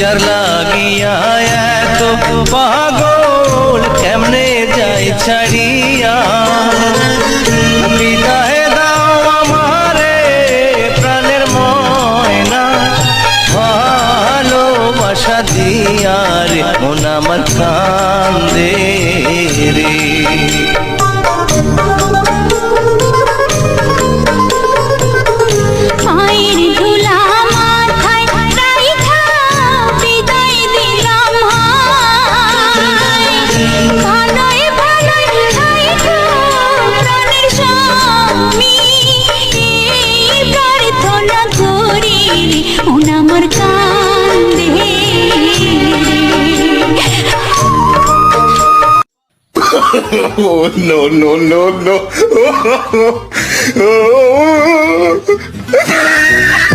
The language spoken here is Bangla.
যার লাগিয়া এত পাগল কেমনে যাই ছাড়িয়া। বিদায় দাও আমারে প্রাণের ময়না, ভালোবাসা দিয়া রে মন আমার কান্দে রে। Oh, no, no, no, no.